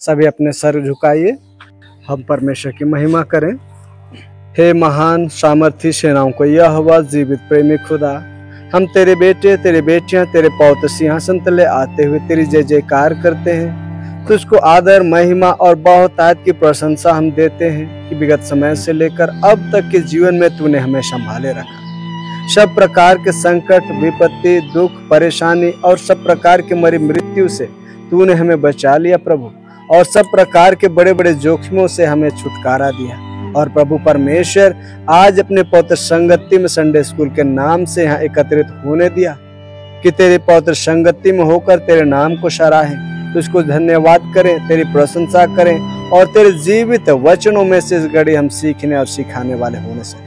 सभी अपने सर झुकाइए, हम परमेश्वर की महिमा करें। हे महान सामर्थी सेनाओं को यहोवा जीवित प्रेमी खुदा, हम तेरे बेटे तेरे बेटियां तेरे पवित्र सिंहासन तले आते हुए तेरी जय जयकार करते हैं। तुझको आदर महिमा और बहुतायत की प्रशंसा हम देते हैं कि विगत समय से लेकर अब तक के जीवन में तूने हमें संभाले रखा। सब प्रकार के संकट, विपत्ति, दुख, परेशानी और सब प्रकार के मरी मृत्यु से तूने हमें बचा लिया प्रभु, और सब प्रकार के बड़े बड़े जोखिमों से हमें छुटकारा दिया। और प्रभु परमेश्वर आज अपने पवित्र संगति में संडे स्कूल के नाम से यहाँ एकत्रित होने दिया कि तेरे पवित्र संगति में होकर तेरे नाम को सराहें, तुझको धन्यवाद करें, तेरी प्रशंसा करें और तेरे जीवित वचनों में से इस घड़ी हम सीखने और सिखाने वाले होने सके।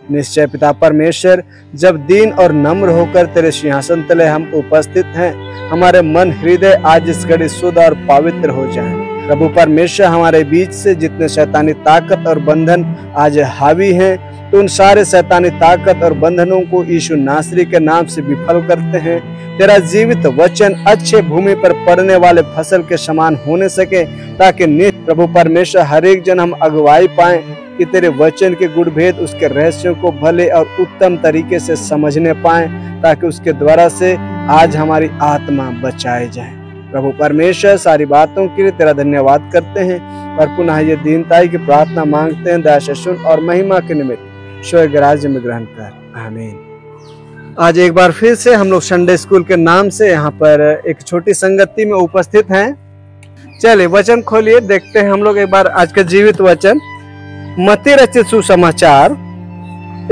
निश्चय पिता परमेश्वर, जब दीन और नम्र होकर तेरे सिंहासन तले हम उपस्थित हैं, हमारे मन हृदय आज इस घड़ी शुद्ध और पवित्र हो जाएं। प्रभु परमेश्वर, हमारे बीच से जितने शैतानी ताकत और बंधन आज हावी हैं, तो उन सारे शैतानी ताकत और बंधनों को यीशु नासरी के नाम से विफल करते हैं। तेरा जीवित वचन अच्छे भूमि पर पड़ने वाले फसल के समान होने सके, ताकि नित्य प्रभु परमेश्वर हर एक जन हम अगुवाई पाएं कि तेरे वचन के गुड़ भेद, उसके रहस्यों को भले और उत्तम तरीके से समझने पाएं, ताकि उसके द्वारा से आज हमारी आत्मा बचाई जाए। प्रभु परमेश्वर, सारी बातों के लिए तेरा धन्यवाद करते हैं और पुनः ये दीनताई की प्रार्थना मांगते हैं। दया से सुन और महिमा के निमित्त स्वर्ग राज्य में ग्रहण कर, आमीन। आज एक बार फिर से हम लोग संडे स्कूल के नाम से यहाँ पर एक छोटी संगति में उपस्थित हैं। चलिए वचन खोलिए, देखते हैं हम लोग एक बार आज का जीवित वचन। मत्ती रचित सुसमाचार,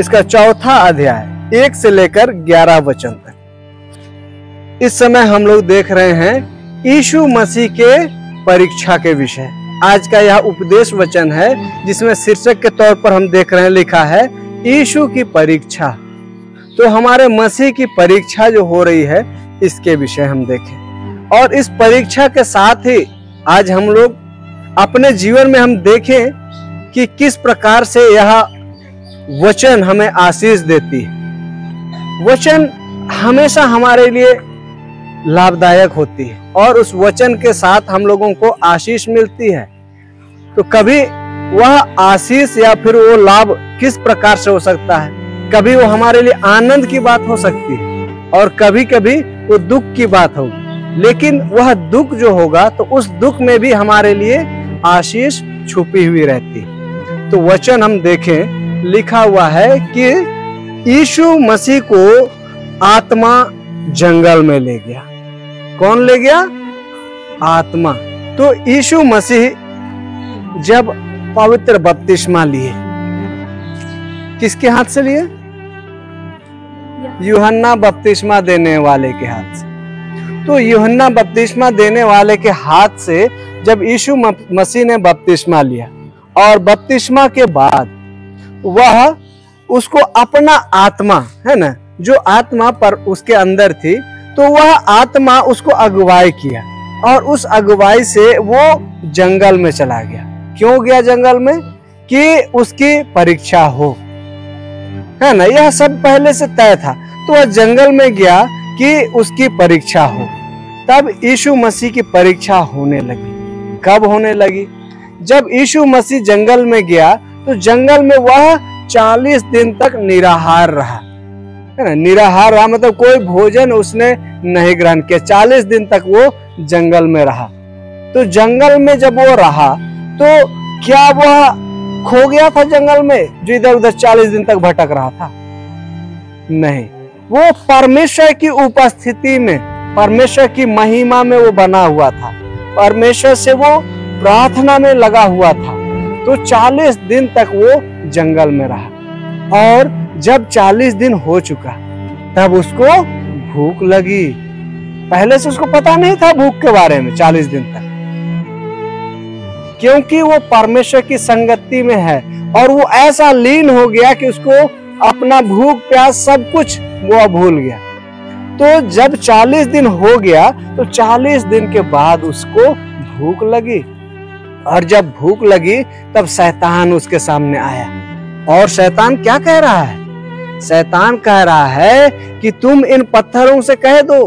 इसका 4था अध्याय 1 से लेकर 11 वचन तक। इस समय हम लोग देख रहे हैं यीशु मसीह के परीक्षा के विषय। आज का यह उपदेश वचन है, जिसमें शीर्षक के तौर पर हम देख रहे हैं लिखा है यीशु की परीक्षा। तो हमारे मसीह की परीक्षा जो हो रही है, इसके विषय हम देखें। और इस परीक्षा के साथ ही आज हम लोग अपने जीवन में हम देखें कि किस प्रकार से यह वचन हमें आशीष देती है। वचन हमेशा हमारे लिए लाभदायक होती है और उस वचन के साथ हम लोगों को आशीष मिलती है। तो कभी वह आशीष या फिर वो लाभ किस प्रकार से हो सकता है? कभी वो हमारे लिए आनंद की बात हो सकती है और कभी कभी वो दुख की बात होगी। लेकिन वह दुख जो होगा, तो उस दुख में भी हमारे लिए आशीष छुपी हुई रहती है। तो वचन हम देखें, लिखा हुआ है कि यीशु मसीह को आत्मा जंगल में ले गया। कौन ले गया? आत्मा। तो यीशु मसीह जब पवित्र बपतिस्मा लिए, किसके हाथ से लिए? यूहन्ना बपतिस्मा देने वाले के हाथ से। तो यूहन्ना बपतिस्मा देने वाले के हाथ से जब यीशु मसीह ने बपतिस्मा लिया, और बपतिस्मा के बाद वह उसको अपना आत्मा है ना, जो आत्मा पर उसके अंदर थी, तो वह आत्मा उसको अगुवाई किया और उस अगुवाई से वो जंगल में चला गया। क्यों गया जंगल में? कि उसकी परीक्षा हो, है ना। यह सब पहले से तय था। तो वह जंगल में गया कि उसकी परीक्षा हो। तब यीशु मसीह की परीक्षा होने लगी। कब होने लगी? जब यीशु मसीह जंगल में गया, तो जंगल में वह 40 दिन तक निराहार रहा, है ना। निराहार रहा मतलब कोई भोजन उसने नहीं ग्रहण किया। 40 दिन तक वो जंगल में रहा। तो जंगल में जब वो रहा, तो क्या वह खो गया था जंगल में, जो इधर उधर 40 दिन तक भटक रहा था? नहीं, वो परमेश्वर की उपस्थिति में, परमेश्वर की महिमा में वो बना हुआ था। परमेश्वर से वो प्रार्थना में लगा हुआ था। तो 40 दिन तक वो जंगल में रहा। और जब 40 दिन हो चुका, तब उसको भूख लगी। पहले से उसको पता नहीं था भूख के बारे में 40 दिन तक, क्योंकि वो परमेश्वर की संगति में है और वो ऐसा लीन हो गया कि उसको अपना भूख प्यास सब कुछ वो भूल गया। तो जब 40 दिन हो गया, तो 40 दिन के बाद उसको भूख लगी। और जब भूख लगी, तब शैतान उसके सामने आया। और शैतान क्या कह रहा है? शैतान कह रहा है कि तुम इन पत्थरों से कह दो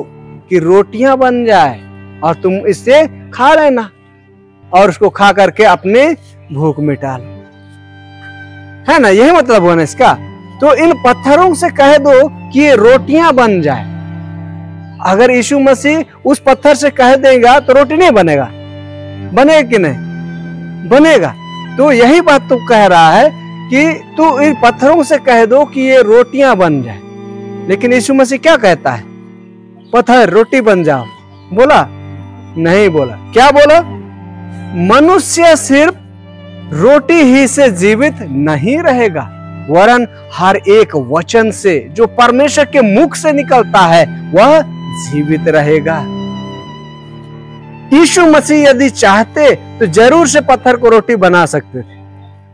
कि रोटियां बन जाए और तुम इससे खा लेना। और उसको खा करके अपनी भूख मिटा लो, है ना? यही मतलब हुआ ना इसका। तो इन पत्थरों से कह दो कि ये रोटियां बन जाए। अगर यीशु मसीह उस पत्थर से कह देगा तो रोटी नहीं बनेगा, बनेगा कि नहीं? बनेगा। तो यही बात तू कह रहा है कि तू इन पत्थरों से कह दो कि ये रोटियां बन जाए। लेकिन यीशु मसीह क्या कहता है? पत्थर रोटी बन जाओ। बोला? नहीं बोला। क्या बोला? मनुष्य सिर्फ रोटी ही से जीवित नहीं रहेगा, वरन हर एक वचन से जो परमेश्वर के मुख से निकलता है वह जीवित रहेगा। यीशु मसीह यदि चाहते तो जरूर से पत्थर को रोटी बना सकते थे,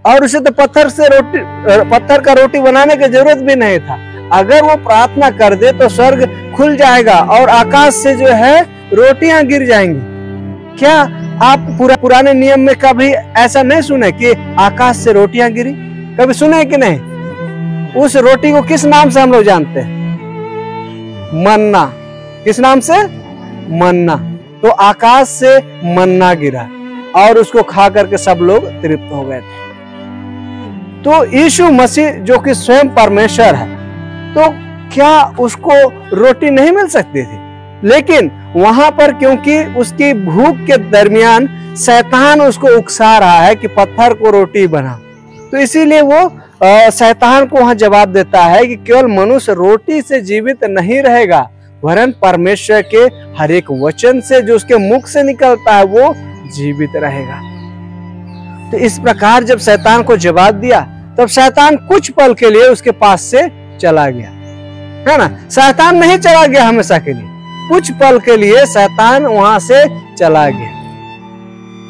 और उसे तो पत्थर का रोटी बनाने की जरूरत भी नहीं था। अगर वो प्रार्थना कर दे तो स्वर्ग खुल जाएगा और आकाश से जो है रोटियां गिर जाएंगी। क्या आप पुराने नियम में कभी ऐसा नहीं सुने कि आकाश से रोटियां गिरी? कभी सुने कि नहीं? उस रोटी को किस नाम से हम लोग जानते हैं? मन्ना। किस नाम से? मन्ना। तो आकाश से मन्ना गिरा और उसको खा करके सब लोग तृप्त हो गए थे। तो यीशु मसीह जो कि स्वयं परमेश्वर है, तो क्या उसको रोटी नहीं मिल सकती थी? लेकिन वहां पर क्योंकि उसकी भूख के दरमियान शैतान उसको उकसा रहा है कि पत्थर को रोटी बना, तो इसीलिए वो शैतान को वहां जवाब देता है कि केवल मनुष्य रोटी से जीवित नहीं रहेगा, वरन परमेश्वर के हर एक वचन से जो उसके मुख से निकलता है वो जीवित रहेगा। तो इस प्रकार जब शैतान को जवाब दिया तब शैतान कुछ पल के लिए उसके पास से चला गया, है ना? शैतान नहीं चला गया हमेशा के लिए, कुछ पल के लिए शैतान वहां से चला गया।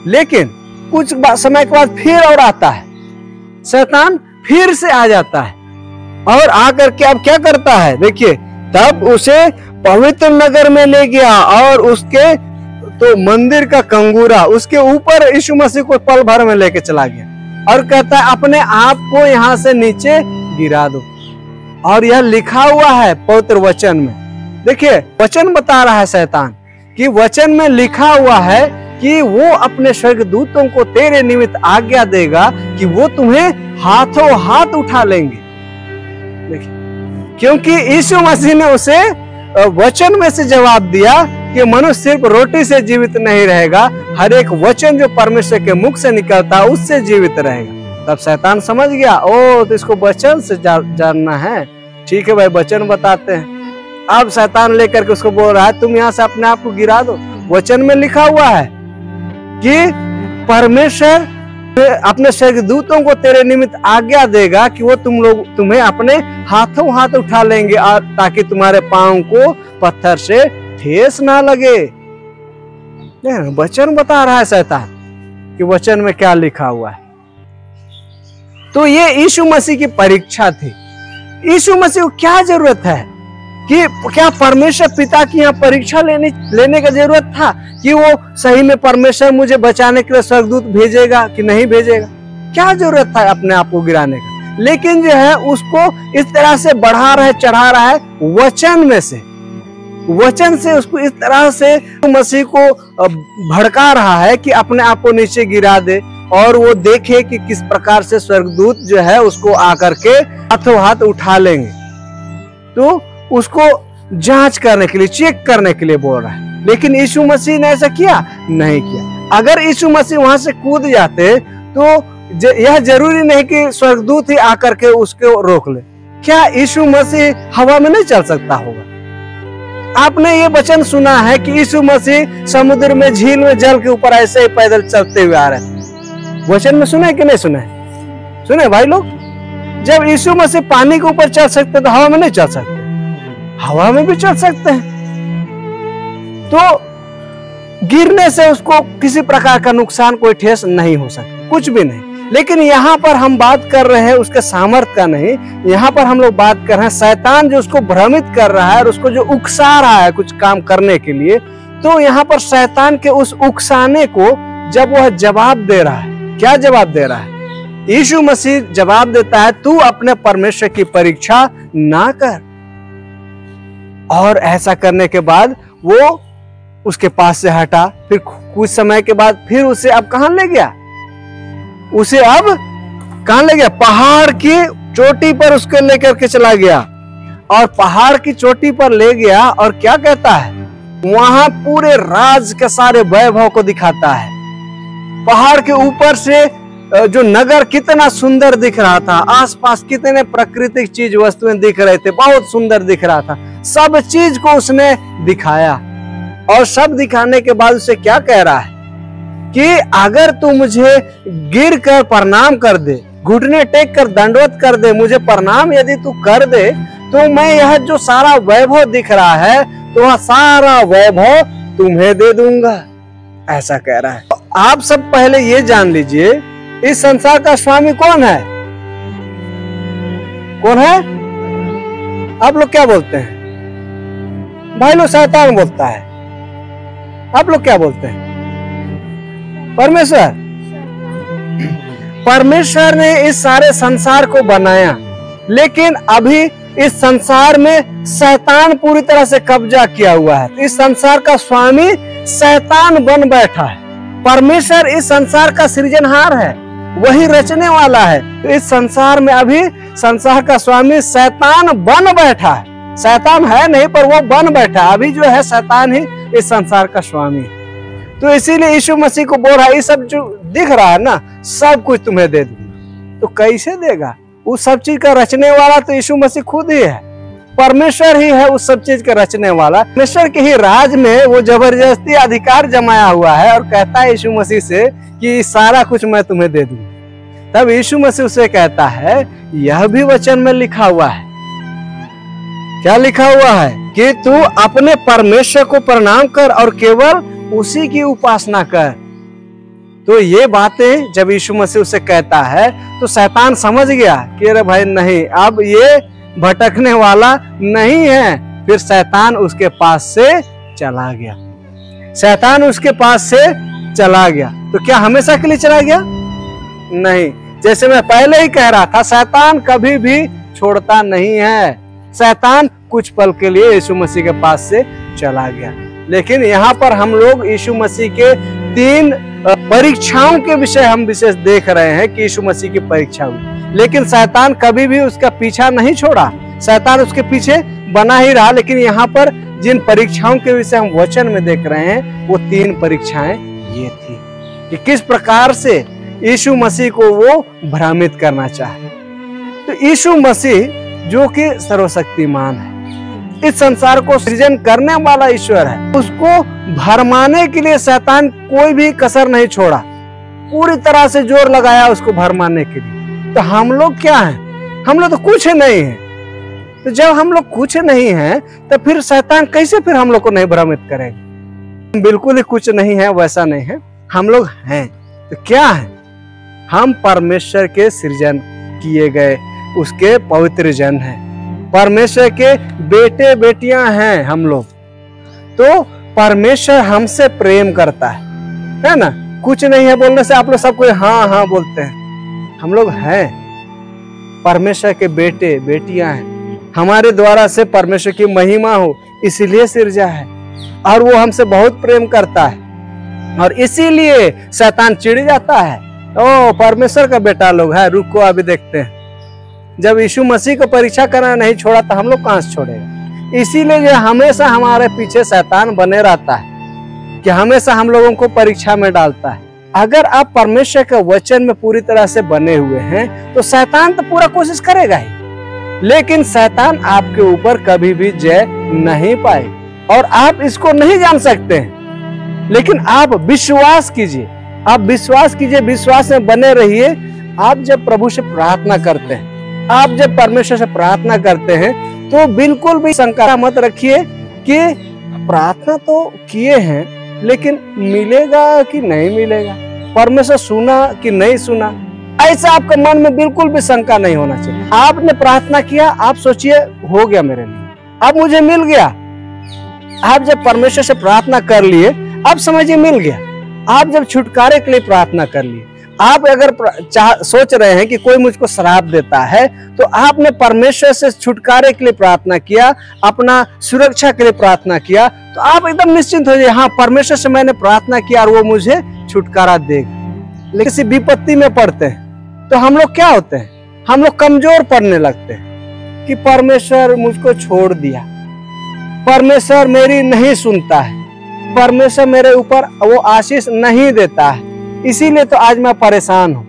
लेकिन कुछ समय के बाद फिर और आता है, शैतान फिर से आ जाता है और आकर के अब क्या करता है? देखिए, तब उसे पवित्र नगर में ले गया और उसके तो मंदिर का कंगूरा उसके ऊपर यीशु मसीह को पल भर में लेके चला गया और कहता है अपने आप को यहाँ से नीचे गिरा दो। और यह लिखा हुआ है पवित्र वचन में। देखिए, वचन बता रहा है शैतान कि वचन में लिखा हुआ है कि वो अपने स्वर्गदूतों को तेरे निमित्त आज्ञा देगा कि वो तुम्हें हाथों हाथ उठा लेंगे। देखिए, क्योंकि यीशु मसीह ने उसे वचन में से जवाब दिया कि मनुष्य सिर्फ रोटी से जीवित नहीं रहेगा, हर एक वचन जो परमेश्वर के मुख से निकलता है उससे जीवित रहेगा। तब शैतान समझ गया, ओ तो इसको वचन से जानना है, ठीक है भाई वचन बताते हैं। अब शैतान लेकर के उसको बोल रहा है तुम यहाँ से अपने आप को गिरा दो। वचन में लिखा हुआ है कि परमेश्वर अपने स्वर्गदूतों को तेरे निमित्त आज्ञा देगा कि वो तुम्हें अपने हाथों हाथ उठा लेंगे ताकि तुम्हारे पांव को पत्थर से ठेस ना लगे। वचन बता रहा है शैतान कि वचन में क्या लिखा हुआ है। तो ये यीशु मसीह की परीक्षा थी। यीशु मसीह को क्या जरूरत है कि क्या परमेश्वर पिता की यहाँ परीक्षा लेने का जरूरत था कि वो सही में परमेश्वर मुझे बचाने के लिए स्वर्गदूत भेजेगा कि नहीं भेजेगा? क्या जरूरत था अपने आप को गिराने का? लेकिन जो है उसको इस तरह से बढ़ा रहा है, चढ़ा रहा है वचन से उसको इस तरह से मसीह को भड़का रहा है कि अपने आप को नीचे गिरा दे और वो देखे कि किस प्रकार से स्वर्गदूत जो है उसको आकर के हाथों हाथ उठा लेंगे। तो उसको जांच करने के लिए, चेक करने के लिए बोल रहा है। लेकिन यीशु मसीह ने ऐसा किया नहीं किया। अगर यीशु मसीह वहां से कूद जाते तो यह जरूरी नहीं कि स्वर्गदूत ही आकर के उसको रोक ले। क्या यीशु मसीह हवा में नहीं चल सकता होगा? आपने ये वचन सुना है कि यीशु मसीह समुद्र में, झील में, जल के ऊपर ऐसे ही पैदल चलते हुए आ रहे थे। वचन में सुना है कि नहीं सुना है? सुने भाई लोग, जब यीशु मसीह पानी के ऊपर चल सकते तो हवा में नहीं चल सकते? हवा में भी चल सकते हैं। तो गिरने से उसको किसी प्रकार का नुकसान, कोई ठेस नहीं हो सकता, कुछ भी नहीं। लेकिन यहाँ पर हम बात कर रहे हैं उसके सामर्थ्य का नहीं, यहाँ पर हम लोग बात कर रहे हैं शैतान जो उसको भ्रमित कर रहा है और उसको जो उकसा रहा है कुछ काम करने के लिए। तो यहाँ पर शैतान के उस उकसाने को जब वह जवाब दे रहा है, क्या जवाब दे रहा है? यीशु मसीह जवाब देता है तू अपने परमेश्वर की परीक्षा ना कर। और ऐसा करने के बाद वो उसके पास से हटा, फिर कुछ समय के बाद फिर उसे अब कहां ले गया, उसे अब कहां ले गया, पहाड़ की चोटी पर उसको लेकर के चला गया। और पहाड़ की चोटी पर ले गया और क्या कहता है, वहां पूरे राज के सारे वैभव को दिखाता है। पहाड़ के ऊपर से जो नगर कितना सुंदर दिख रहा था, आसपास कितने प्राकृतिक चीज वस्तुएं दिख रहे थे, बहुत सुंदर दिख रहा था। सब चीज को उसने दिखाया और सब दिखाने के बाद उसे क्या कह रहा है कि अगर तू मुझे गिर कर प्रणाम कर दे, घुटने टेक कर दंडवत कर दे, मुझे प्रणाम यदि तू कर दे, तो मैं यह जो सारा वैभव दिख रहा है तो वह सारा वैभव तुम्हें दे दूंगा, ऐसा कह रहा है। आप सब पहले ये जान लीजिए, इस संसार का स्वामी कौन है, कौन है? आप लोग क्या बोलते हैं भाई? लोग शैतान बोलता है। आप लोग क्या बोलते हैं? परमेश्वर। परमेश्वर ने इस सारे संसार को बनाया, लेकिन अभी इस संसार में शैतान पूरी तरह से कब्जा किया हुआ है। इस संसार का स्वामी शैतान बन बैठा है। परमेश्वर इस संसार का सृजनहार है, वही रचने वाला है। तो इस संसार में अभी संसार का स्वामी शैतान बन बैठा है। शैतान है नहीं, पर वो बन बैठा है। अभी जो है शैतान ही इस संसार का स्वामी है। तो इसीलिए यीशु मसीह को बोल रहा है, ये सब जो दिख रहा है ना, सब कुछ तुम्हें दे दूंगा। तो कैसे देगा? उस सब चीज का रचने वाला तो यीशु मसीह खुद ही है। परमेश्वर ही है उस सब चीज का रचने वाला। परमेश्वर के ही राज में वो जबरदस्ती अधिकार जमाया हुआ है और कहता है यीशु मसीह से कि सारा कुछ मैं तुम्हें दे दूंगा। तब यीशु मसीह उसे कहता है, यह भी वचन में लिखा हुआ है। क्या लिखा हुआ है? कि तू अपने परमेश्वर को प्रणाम कर और केवल उसी की उपासना कर। तो ये बातें जब यीशु मसीह उसे कहता है तो शैतान समझ गया कि अरे भाई नहीं, अब ये भटकने वाला नहीं है। फिर शैतान उसके पास से चला गया। शैतान उसके पास से चला गया। तो क्या हमेशा के लिए चला गया? नहीं। जैसे मैं पहले ही कह रहा था, शैतान कभी भी छोड़ता नहीं है। शैतान कुछ पल के लिए यीशु मसीह के पास से चला गया। लेकिन यहाँ पर हम लोग यीशु मसीह के 3 परीक्षाओं के विषय हम विशेष देख रहे हैं कि यीशु मसीह की परीक्षा हुई, लेकिन शैतान कभी भी उसका पीछा नहीं छोड़ा। शैतान उसके पीछे बना ही रहा। लेकिन यहाँ पर जिन परीक्षाओं के विषय हम वचन में देख रहे हैं, वो 3 परीक्षाएं ये थी कि किस प्रकार से यीशु मसीह को वो भ्रमित करना चाहे। तो यीशु मसीह जो कि सर्वशक्तिमान है, इस संसार को सृजन करने वाला ईश्वर है, उसको भरमाने के लिए शैतान कोई भी कसर नहीं छोड़ा। पूरी तरह से जोर लगाया उसको भरमाने के लिए। तो हम लोग क्या हैं? हम लोग तो कुछ नहीं है। तो जब हम लोग कुछ नहीं है तो फिर शैतान कैसे फिर हम लोग को नहीं भ्रमित करेगा? बिल्कुल ही कुछ नहीं है, वैसा नहीं है। हम लोग हैं। तो क्या है? हम परमेश्वर के सृजन किए गए उसके पवित्र जन हैं। परमेश्वर के बेटे बेटियां हैं हम लोग। तो परमेश्वर हमसे प्रेम करता है ना? कुछ नहीं है बोलने से आप लोग सब कोई हाँ हाँ बोलते हैं। हम लोग हैं, परमेश्वर के बेटे बेटियां हैं। हमारे द्वारा से परमेश्वर की महिमा हो इसीलिए सिरजा है, और वो हमसे बहुत प्रेम करता है। और इसीलिए शैतान चिढ़ जाता है, ओ परमेश्वर का बेटा लोग है, रुको अभी देखते हैं। जब यीशु मसीह को परीक्षा करना नहीं छोड़ा तो हम लोग कहां से छोड़ेगा? इसीलिए जो हमेशा हमारे पीछे शैतान बने रहता है कि हमेशा हम लोगों को परीक्षा में डालता है। अगर आप परमेश्वर के वचन में पूरी तरह से बने हुए हैं तो शैतान तो पूरा कोशिश करेगा ही, लेकिन शैतान आपके ऊपर कभी भी जय नहीं पाएगा। और आप इसको नहीं जान सकते हैं, लेकिन आप विश्वास कीजिए। आप विश्वास कीजिए, विश्वास में बने रहिए। आप जब प्रभु से प्रार्थना करते हैं, आप जब परमेश्वर से प्रार्थना करते हैं, तो बिल्कुल भी शंका मत रखिए कि प्रार्थना तो किए हैं लेकिन मिलेगा कि नहीं मिलेगा, परमेश्वर सुना कि नहीं सुना, ऐसा आपके मन में बिल्कुल भी शंका नहीं होना चाहिए। आपने प्रार्थना किया, आप सोचिए हो गया मेरे लिए, अब मुझे मिल गया। आप जब परमेश्वर से प्रार्थना कर लिए, अब समझिए मिल गया। आप जब छुटकारे के लिए प्रार्थना कर लिए, आप अगर सोच रहे हैं कि कोई मुझको श्राप देता है, तो आपने परमेश्वर से छुटकारे के लिए प्रार्थना किया, अपना सुरक्षा के लिए प्रार्थना किया, तो आप एकदम निश्चिंत हो जाइए, हाँ परमेश्वर से मैंने प्रार्थना किया और वो मुझे छुटकारा देगा। लेकिन किसी विपत्ति में पड़ते हैं तो हम लोग क्या होते हैं, हम लोग कमजोर पड़ने लगते हैं कि परमेश्वर मुझको छोड़ दिया, परमेश्वर मेरी नहीं सुनता है, परमेश्वर मेरे ऊपर वो आशीष नहीं देता है, इसीलिए तो आज मैं परेशान हूँ,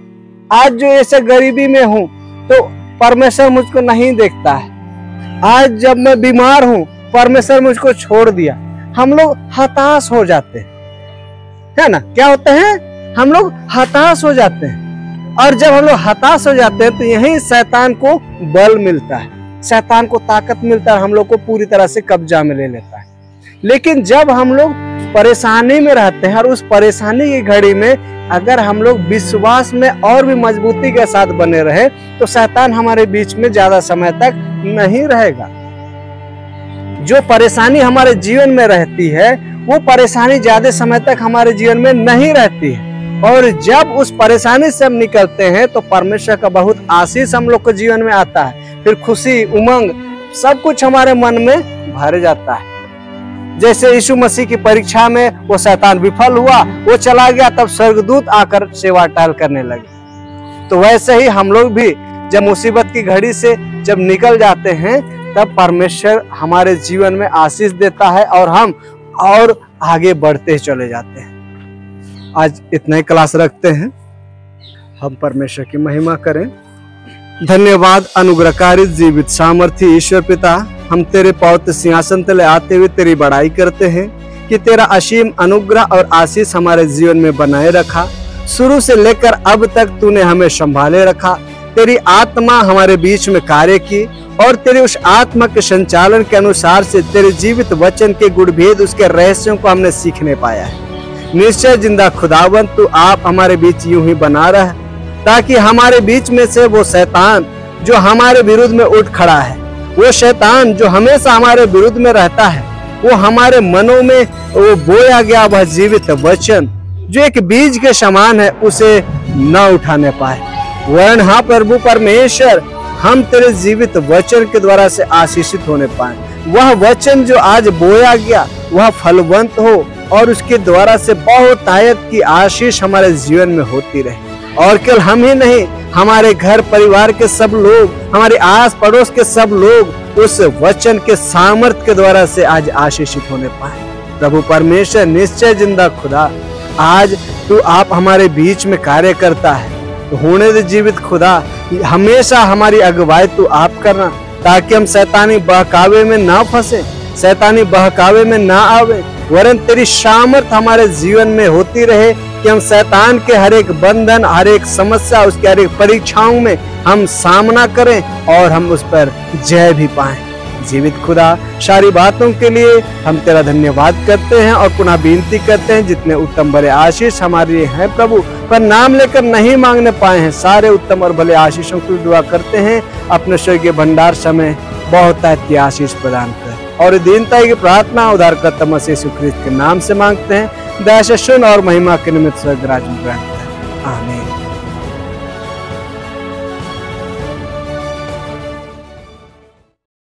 आज जो ऐसे गरीबी में हूँ तो परमेश्वर मुझको नहीं देखता है, आज जब मैं बीमार हूँ परमेश्वर मुझको छोड़ दिया। हम लोग हताश हो जाते हैं, है ना, क्या होते हैं, हम लोग हताश हो जाते हैं। और जब हम लोग हताश हो जाते हैं तो यही शैतान को बल मिलता है, शैतान को ताकत मिलता है, हम लोग को पूरी तरह से कब्जा में ले लेता है। लेकिन जब हम लोग परेशानी में रहते हैं और उस परेशानी की घड़ी में अगर हम लोग विश्वास में और भी मजबूती के साथ बने रहे तो शैतान हमारे बीच में ज्यादा समय तक नहीं रहेगा। जो परेशानी हमारे जीवन में रहती है वो परेशानी ज्यादा समय तक हमारे जीवन में नहीं रहती है, और जब उस परेशानी से हम निकलते हैं तो परमेश्वर का बहुत आशीष हम लोग के जीवन में आता है, फिर खुशी उमंग सब कुछ हमारे मन में भर जाता है। जैसे यीशु मसीह की परीक्षा में वो शैतान विफल हुआ, वो चला गया, तब स्वर्गदूत आकर सेवा टहल करने लगे। तो वैसे ही हम लोग भी जब मुसीबत की घड़ी से जब निकल जाते हैं तब परमेश्वर हमारे जीवन में आशीष देता है और हम और आगे बढ़ते चले जाते हैं। आज इतना ही क्लास रखते हैं, हम परमेश्वर की महिमा करें। धन्यवाद अनुग्रहकारी जीवित सामर्थी ईश्वर पिता, हम तेरे पवित्र सिंहासन तले आते हुए तेरी बड़ाई करते हैं कि तेरा असीम अनुग्रह और आशीष हमारे जीवन में बनाए रखा। शुरू से लेकर अब तक तूने हमें संभाले रखा, तेरी आत्मा हमारे बीच में कार्य की और तेरे उस आत्मा के संचालन के अनुसार से तेरे जीवित वचन के गुण भेद, उसके रहस्यों को हमने सीखने पाया है। निश्चय जिंदा खुदावंत तू आप हमारे बीच यूं ही बना रहे, ताकि हमारे बीच में से वो शैतान जो हमारे विरुद्ध में उठ खड़ा है, वो शैतान जो हमेशा हमारे विरुद्ध में रहता है, वो हमारे मनों में वो बोया गया वह जीवित वचन जो एक बीज के समान है उसे न उठाने पाए। वरन हाँ प्रभु परमेश्वर, हम तेरे जीवित वचन के द्वारा से आशीषित होने पाए। वह वचन जो आज बोया गया वह फलवंत हो और उसके द्वारा से बहुत आयत की आशीष हमारे जीवन में होती रहे। और केवल हम ही नहीं, हमारे घर परिवार के सब लोग, हमारे आस पड़ोस के सब लोग उस वचन के सामर्थ्य के द्वारा से आज आशीषित होने पाए। प्रभु परमेश्वर निश्चय जिंदा खुदा, आज तू आप हमारे बीच में कार्य करता है, तो होने दे जीवित खुदा, हमेशा हमारी अगुवाई तू आप करना, ताकि हम शैतानी बहकावे में ना फंसे, शैतानी बहकावे में ना आवे, वरन तेरी सामर्थ हमारे जीवन में होती रहे कि हम शैतान के हर एक बंधन, हर एक समस्या, उसके हर एक परीक्षाओं में हम सामना करें और हम उस पर जय भी पाएं। जीवित खुदा, सारी बातों के लिए हम तेरा धन्यवाद करते हैं और पुनः विनती करते हैं, जितने उत्तम भले आशीष हमारे लिए हैं प्रभु, पर नाम लेकर नहीं मांगने पाए हैं, सारे उत्तम और भले आशीषों की दुआ करते हैं। अपने स्वर्गीय भंडार समय बहुत की आशीष प्रदान कर, और दीनता की प्रार्थना उद्धारकर्ता मसीह यीशु ख्रीस्त के नाम से मांगते हैं। दया से सुन और महिमा के निमित्त स्वर्ग राज में ग्रहण कर। आमीन।